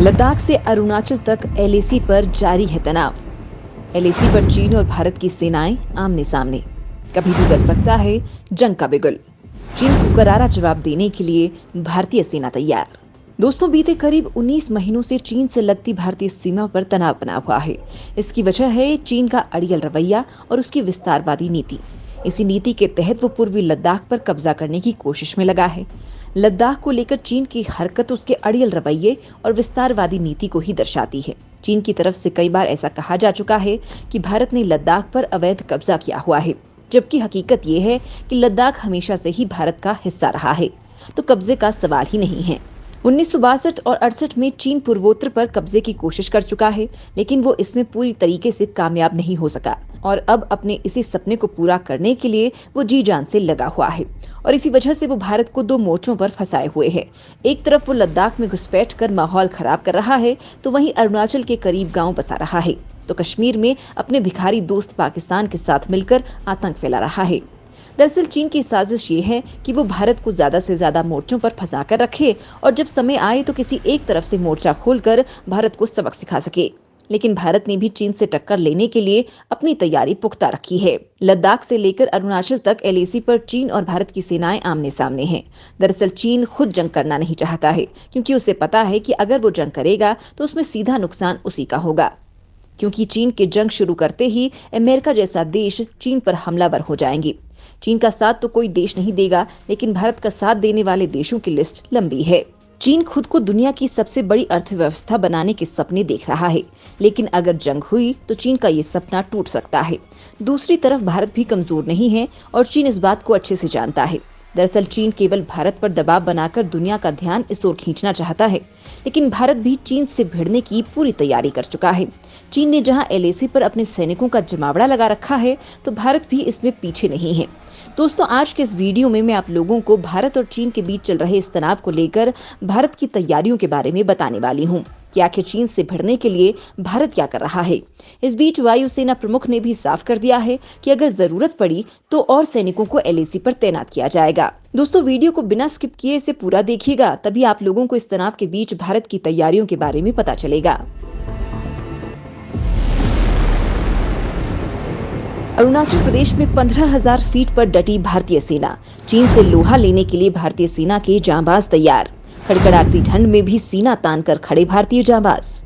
लद्दाख से अरुणाचल तक एलएसी पर जारी है तनाव। एलएसी पर चीन और भारत की सेनाएं आमने सामने। कभी भी बच सकता है जंग का बिगुल। चीन को करारा जवाब देने के लिए भारतीय सेना तैयार। दोस्तों, बीते करीब 19 महीनों से चीन से लगती भारतीय सीमा पर तनाव बना हुआ है। इसकी वजह है चीन का अड़ियल रवैया और उसकी विस्तारवादी नीति। इसी नीति के तहत वो पूर्वी लद्दाख पर कब्जा करने की कोशिश में लगा है। लद्दाख को लेकर चीन की हरकत उसके अड़ियल रवैये और विस्तारवादी नीति को ही दर्शाती है। चीन की तरफ से कई बार ऐसा कहा जा चुका है कि भारत ने लद्दाख पर अवैध कब्जा किया हुआ है, जबकि हकीकत ये है कि लद्दाख हमेशा से ही भारत का हिस्सा रहा है, तो कब्जे का सवाल ही नहीं है। 1962 और 68 में चीन पूर्वोत्तर पर कब्जे की कोशिश कर चुका है, लेकिन वो इसमें पूरी तरीके से कामयाब नहीं हो सका और अब अपने इसी सपने को पूरा करने के लिए वो जी जान से लगा हुआ है। और इसी वजह से वो भारत को दो मोर्चों पर फंसाए हुए है। एक तरफ वो लद्दाख में घुसपैठ कर माहौल खराब कर रहा है, तो वहीं अरुणाचल के करीब गांव बसा रहा है, तो कश्मीर में अपने भिखारी दोस्त पाकिस्तान के साथ मिलकर आतंक फैला रहा है। दरअसल चीन की साजिश ये है कि वो भारत को ज्यादा से ज्यादा मोर्चों पर फंसा कर रखे और जब समय आए तो किसी एक तरफ से मोर्चा खोलकर भारत को सबक सिखा सके। लेकिन भारत ने भी चीन से टक्कर लेने के लिए अपनी तैयारी पुख्ता रखी है। लद्दाख से लेकर अरुणाचल तक एलएसी पर चीन और भारत की सेनाएं आमने सामने हैं। दरअसल चीन खुद जंग करना नहीं चाहता है, क्योंकि उसे पता है कि अगर वो जंग करेगा तो उसमें सीधा नुकसान उसी का होगा, क्योंकि चीन के जंग शुरू करते ही अमेरिका जैसा देश चीन पर हमलावर हो जाएंगे। चीन का साथ तो कोई देश नहीं देगा, लेकिन भारत का साथ देने वाले देशों की लिस्ट लंबी है। चीन खुद को दुनिया की सबसे बड़ी अर्थव्यवस्था बनाने के सपने देख रहा है, लेकिन अगर जंग हुई तो चीन का ये सपना टूट सकता है। दूसरी तरफ भारत भी कमजोर नहीं है और चीन इस बात को अच्छे से जानता है। दरअसल चीन केवल भारत पर दबाव बनाकर दुनिया का ध्यान इस ओर खींचना चाहता है, लेकिन भारत भी चीन से भिड़ने की पूरी तैयारी कर चुका है। चीन ने जहां एलएसी पर अपने सैनिकों का जमावड़ा लगा रखा है, तो भारत भी इसमें पीछे नहीं है। दोस्तों, आज के इस वीडियो में मैं आप लोगों को भारत और चीन के बीच चल रहे इस तनाव को लेकर भारत की तैयारियों के बारे में बताने वाली हूँ कि आखिर चीन से भिड़ने के लिए भारत क्या कर रहा है। इस बीच वायुसेना प्रमुख ने भी साफ कर दिया है कि अगर जरूरत पड़ी तो और सैनिकों को एलएसी पर तैनात किया जाएगा। दोस्तों, वीडियो को बिना स्किप किए इसे पूरा देखिएगा, तभी आप लोगों को इस तनाव के बीच भारत की तैयारियों के बारे में पता चलेगा। अरुणाचल प्रदेश में 15,000 फीट पर डटी भारतीय सेना। चीन से लोहा लेने के लिए भारतीय सेना के जांबाज तैयार। कड़कड़ाती ठंड में भी सीना तान कर खड़े भारतीय जांबाज।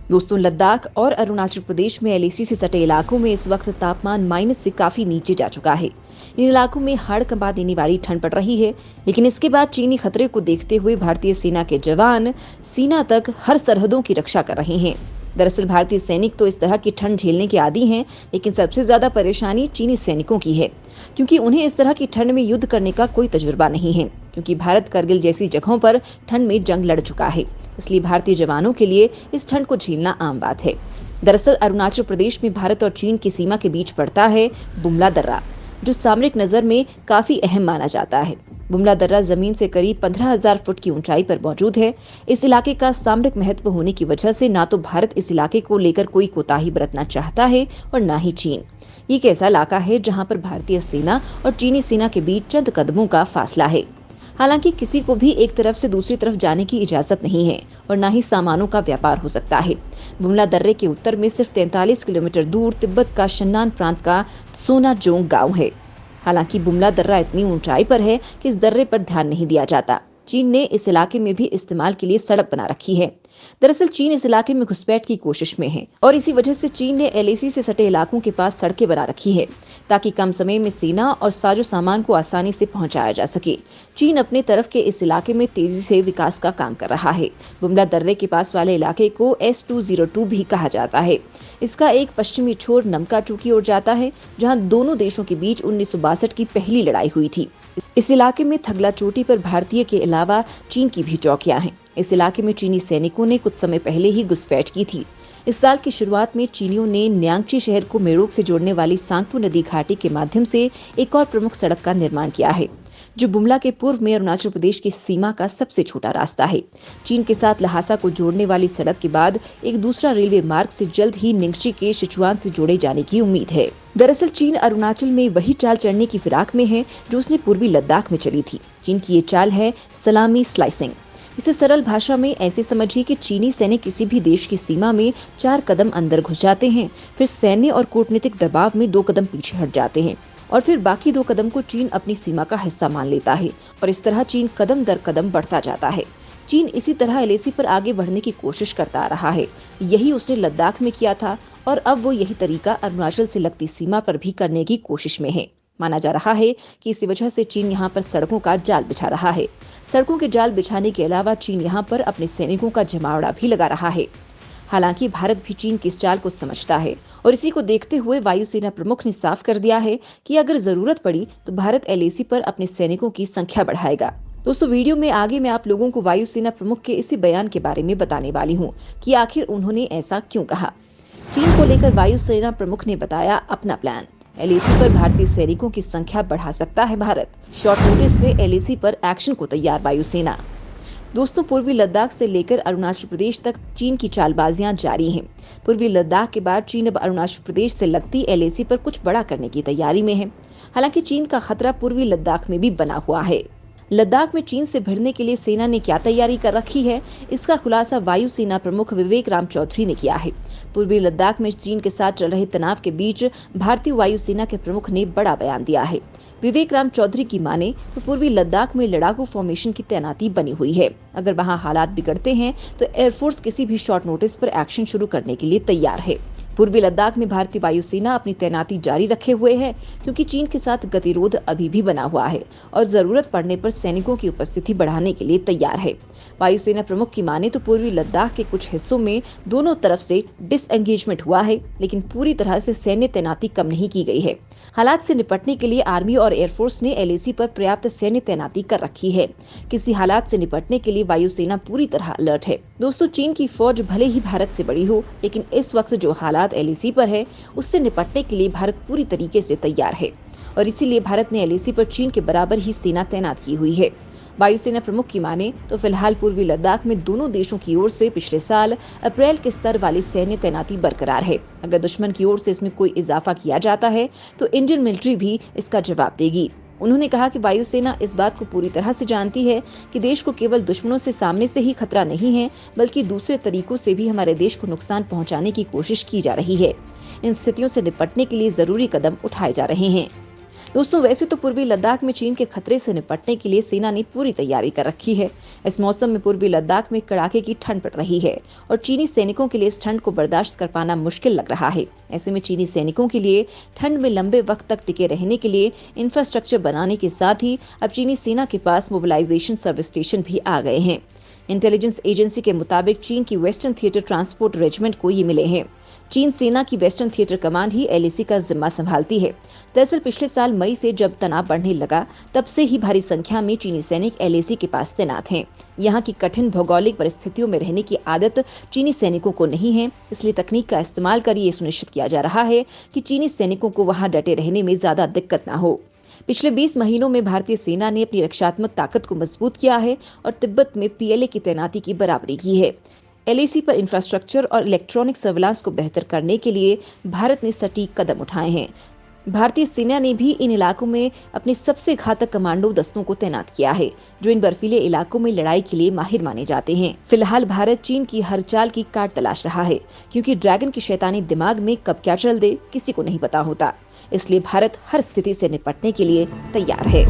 दोस्तों, लद्दाख और अरुणाचल प्रदेश में एलएसी से सटे इलाकों में इस वक्त तापमान माइनस से काफी नीचे जा चुका है। इन इलाकों में हाड़ कंपा देने वाली ठंड पड़ रही है, लेकिन इसके बाद चीनी खतरे को देखते हुए भारतीय सेना के जवान सीना तक हर सरहदों की रक्षा कर रहे हैं। दरअसल भारतीय सैनिक तो इस तरह की ठंड झेलने के आदी हैं, लेकिन सबसे ज्यादा परेशानी चीनी सैनिकों की है, क्योंकि उन्हें इस तरह की ठंड में युद्ध करने का कोई तजुर्बा नहीं है, क्योंकि भारत करगिल जैसी जगहों पर ठंड में जंग लड़ चुका है। इसलिए भारतीय जवानों के लिए इस ठंड को झेलना आम बात है। दरअसल अरुणाचल प्रदेश में भारत और चीन की सीमा के बीच पड़ता है बुमला दर्रा, जो सामरिक नजर में काफी अहम माना जाता है। बुमला दर्रा जमीन से करीब 15,000 फुट की ऊंचाई पर मौजूद है। इस इलाके का सामरिक महत्व होने की वजह से ना तो भारत इस इलाके को लेकर कोई कोताही बरतना चाहता है और ना ही चीन। ये एक ऐसा इलाका है जहां पर भारतीय सेना और चीनी सेना के बीच चंद कदमों का फासला है। हालांकि किसी को भी एक तरफ से दूसरी तरफ जाने की इजाजत नहीं है और न ही सामानों का व्यापार हो सकता है। बुमला दर्रे के उत्तर में सिर्फ 43 किलोमीटर दूर तिब्बत का शन्नान प्रांत का सोनाजोंग गांव है। हालांकि बुमला दर्रा इतनी ऊंचाई पर है कि इस दर्रे पर ध्यान नहीं दिया जाता। चीन ने इस इलाके में भी इस्तेमाल के लिए सड़क बना रखी है। दरअसल चीन इस इलाके में घुसपैठ की कोशिश में है और इसी वजह से चीन ने एलएसी से सटे इलाकों के पास सड़कें बना रखी है, ताकि कम समय में सेना और साजो सामान को आसानी से पहुंचाया जा सके। चीन अपने तरफ के इस इलाके में तेजी से विकास का काम कर रहा है। बुमला दर्रे के पास वाले इलाके को S202 भी कहा जाता है। इसका एक पश्चिमी छोर नमकाचू की ओर जाता है, जहां दोनों देशों के बीच 1962 की पहली लड़ाई हुई थी। इस इलाके में थगला चोटी पर भारतीय के अलावा चीन की भी चौकियां हैं। इस इलाके में चीनी सैनिकों ने कुछ समय पहले ही घुसपैठ की थी। इस साल की शुरुआत में चीनियों ने न्यांगची शहर को मेड़ोक से जोड़ने वाली सांगपू नदी घाटी के माध्यम से एक और प्रमुख सड़क का निर्माण किया है, जो बुमला के पूर्व में अरुणाचल प्रदेश की सीमा का सबसे छोटा रास्ता है। चीन के साथ लहासा को जोड़ने वाली सड़क के बाद एक दूसरा रेलवे मार्ग से जल्द ही निंगची के सिचुआन से जोड़े जाने की उम्मीद है। दरअसल चीन अरुणाचल में वही चाल चलने की फिराक में है जो उसने पूर्वी लद्दाख में चली थी। चीन की ये चाल है सलामी स्लाइसिंग। इसे सरल भाषा में ऐसे समझिए कि चीनी सैनिक किसी भी देश की सीमा में 4 कदम अंदर घुस जाते हैं, फिर सैन्य और कूटनीतिक दबाव में 2 कदम पीछे हट जाते हैं और फिर बाकी 2 कदम को चीन अपनी सीमा का हिस्सा मान लेता है और इस तरह चीन कदम दर कदम बढ़ता जाता है। चीन इसी तरह एलएसी पर आगे बढ़ने की कोशिश करता आ रहा है। यही उसने लद्दाख में किया था और अब वो यही तरीका अरुणाचल से लगती सीमा पर भी करने की कोशिश में है। माना जा रहा है कि इसी वजह से चीन यहाँ पर सड़कों का जाल बिछा रहा है। सड़कों के जाल बिछाने के अलावा चीन यहाँ पर अपने सैनिकों का जमावड़ा भी लगा रहा है। हालांकि भारत भी चीन की इस चाल को समझता है और इसी को देखते हुए वायुसेना प्रमुख ने साफ कर दिया है कि अगर जरूरत पड़ी तो भारत एलएसी पर अपने सैनिकों की संख्या बढ़ाएगा। दोस्तों, वीडियो में आगे मैं आप लोगों को वायुसेना प्रमुख के इसी बयान के बारे में बताने वाली हूँ कि आखिर उन्होंने ऐसा क्यों कहा। चीन को लेकर वायुसेना प्रमुख ने बताया अपना प्लान। एलएसी पर भारतीय सैनिकों की संख्या बढ़ा सकता है भारत। शॉर्ट नोटिस में एलएसी पर एक्शन को तैयार वायुसेना। दोस्तों, पूर्वी लद्दाख से लेकर अरुणाचल प्रदेश तक चीन की चालबाजियां जारी हैं। पूर्वी लद्दाख के बाद चीन अब अरुणाचल प्रदेश से लगती एलएसी पर कुछ बड़ा करने की तैयारी में है। हालांकि चीन का खतरा पूर्वी लद्दाख में भी बना हुआ है। लद्दाख में चीन से भिड़ने के लिए सेना ने क्या तैयारी कर रखी है, इसका खुलासा वायुसेना प्रमुख विवेक राम चौधरी ने किया है। पूर्वी लद्दाख में चीन के साथ चल रहे तनाव के बीच भारतीय वायुसेना के प्रमुख ने बड़ा बयान दिया है। विवेक राम चौधरी की माने तो पूर्वी लद्दाख में लड़ाकू फॉर्मेशन की तैनाती बनी हुई है। अगर वहां हालात बिगड़ते हैं तो एयरफोर्स किसी भी शॉर्ट नोटिस पर एक्शन शुरू करने के लिए तैयार है। पूर्वी लद्दाख में भारतीय वायुसेना अपनी तैनाती जारी रखे हुए है क्योंकि चीन के साथ गतिरोध अभी भी बना हुआ है और जरूरत पड़ने पर सैनिकों की उपस्थिति बढ़ाने के लिए तैयार है। वायुसेना प्रमुख की माने तो पूर्वी लद्दाख के कुछ हिस्सों में दोनों तरफ से डिसएंगेजमेंट हुआ है, लेकिन पूरी तरह से सैन्य तैनाती कम नहीं की गई है। हालात से निपटने के लिए आर्मी और एयरफोर्स ने एलएसी पर पर्याप्त सैन्य तैनाती कर रखी है। किसी हालात से निपटने के लिए वायुसेना पूरी तरह अलर्ट है। दोस्तों, चीन की फौज भले ही भारत से बड़ी हो, लेकिन इस वक्त जो हालात एलएसी पर है उससे निपटने के लिए भारत पूरी तरीके से तैयार है और इसीलिए भारत ने एलएसी पर चीन के बराबर ही सेना तैनात की हुई है। वायुसेना प्रमुख की माने तो फिलहाल पूर्वी लद्दाख में दोनों देशों की ओर से पिछले साल अप्रैल के स्तर वाली सैन्य तैनाती बरकरार है। अगर दुश्मन की ओर से इसमें कोई इजाफा किया जाता है तो इंडियन मिलिट्री भी इसका जवाब देगी। उन्होंने कहा कि वायुसेना इस बात को पूरी तरह से जानती है कि देश को केवल दुश्मनों से सामने से ही खतरा नहीं है, बल्कि दूसरे तरीकों से भी हमारे देश को नुकसान पहुंचाने की कोशिश की जा रही है। इन स्थितियों से निपटने के लिए जरूरी कदम उठाए जा रहे हैं। दोस्तों, वैसे तो पूर्वी लद्दाख में चीन के खतरे से निपटने के लिए सेना ने पूरी तैयारी कर रखी है। इस मौसम में पूर्वी लद्दाख में कड़ाके की ठंड पड़ रही है और चीनी सैनिकों के लिए इस ठंड को बर्दाश्त कर पाना मुश्किल लग रहा है। ऐसे में चीनी सैनिकों के लिए ठंड में लंबे वक्त तक टिके रहने के लिए इंफ्रास्ट्रक्चर बनाने के साथ ही अब चीनी सेना के पास मोबिलाइजेशन सर्विस स्टेशन भी आ गए हैं। इंटेलिजेंस एजेंसी के मुताबिक चीन की वेस्टर्न थिएटर ट्रांसपोर्ट रेजिमेंट को ये मिले हैं। चीन सेना की वेस्टर्न थिएटर कमांड ही एलएसी का जिम्मा संभालती है। दरअसल पिछले साल मई से जब तनाव बढ़ने लगा, तब से ही भारी संख्या में चीनी सैनिक एलएसी के पास तैनात हैं। यहाँ की कठिन भौगोलिक परिस्थितियों में रहने की आदत चीनी सैनिकों को नहीं है, इसलिए तकनीक का इस्तेमाल कर ये सुनिश्चित किया जा रहा है कि चीनी सैनिकों को वहाँ डटे रहने में ज्यादा दिक्कत न हो। पिछले 20 महीनों में भारतीय सेना ने अपनी रक्षात्मक ताकत को मजबूत किया है और तिब्बत में पीएलए की तैनाती की बराबरी की है। एलएसी पर इंफ्रास्ट्रक्चर और इलेक्ट्रॉनिक सर्विलांस को बेहतर करने के लिए भारत ने सटीक कदम उठाए हैं। भारतीय सेना ने भी इन इलाकों में अपने सबसे घातक कमांडो दस्तों को तैनात किया है, जो इन बर्फीले इलाकों में लड़ाई के लिए माहिर माने जाते हैं। फिलहाल भारत चीन की हर चाल की काट तलाश रहा है, क्योंकि ड्रैगन की शैतानी दिमाग में कब क्या चल दे किसी को नहीं पता होता। इसलिए भारत हर स्थिति से निपटने के लिए तैयार है।